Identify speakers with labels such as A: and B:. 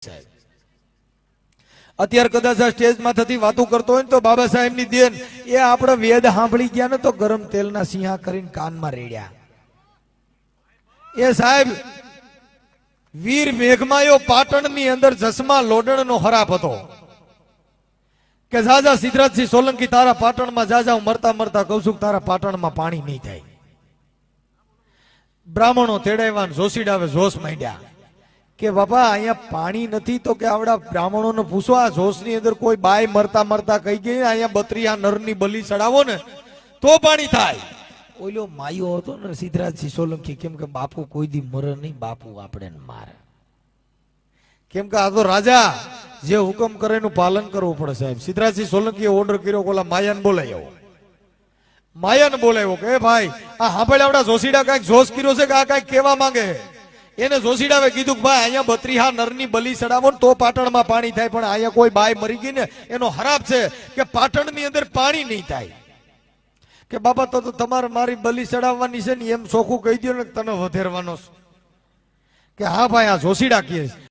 A: સાહેબ અત્યારે કદાચ આ સ્ટેજમાં થતી વાતો કરતો હોય ને તો બાબા સાહેબની દેન એ આપણે વેદ સાંભળી ગયા ને તો ગરમ તેલના સિંહા કરીને કાનમાં રેડ્યા. એ સાહેબ વીર મેઘમાયો પાટણની અંદર જસમા લોડણનો હરાપ હતો કે જાજા સિદ્ધરાજસિંહ સોલંકી તારા પાટણમાં જાજા હું મરતા મરતા કહું છું તારા પાટણમાં પાણી નહીં થાય. બ્રાહ્મણો તેડાવ્યા જોશીડાવે જોશ માંડ્યા કે બાપા અહીંયા પાણી નથી તો કે આવડા બ્રાહ્મણોને પૂછો આ જોશની અંદર કોઈ બાય મરતા મરતા કહી ગઈ અહીંયા બત્રીયા નરની બલી ચડાવો ને તો પાણી થાય. ઓલો માયો હતો ને સિદ્ધરાજસિંહ સોલંકી કેમ કે બાપુ કોઈ દી મરે નહીં, બાપુ આપણે મારે, કેમ કે આ તો રાજા જે હુકમ કરે એનું પાલન કરવું પડે સાહેબ. સિદ્ધરાજસિંહ સોલંકીએ ઓર્ડર કર્યો ઓલા માયાને બોલાવ્યો. માયાને બોલાવ્યો કે ભાઈ આ હાંભળ આવડા જોશીડા કઈક જોશ કર્યો છે કે આ કઈક કેવા માંગે. એને જોશીડાવે કીધું કે ભાઈ અહીંયા બત્રીહા નરની બલી ચડાવો ને તો પાટણમાં પાણી થાય, પણ અહીંયા કોઈ બાય મરી ગઈ ને એનો હરાપ છે કે પાટણની અંદર પાણી નહીં થાય. કે બાબા તો તમારે મારી બલી ચડાવવાની છે ને એમ ચોખ્ખું કહી દો ને તને વધેરવાનો કે હા ભાઈ આ જોશીડા કહે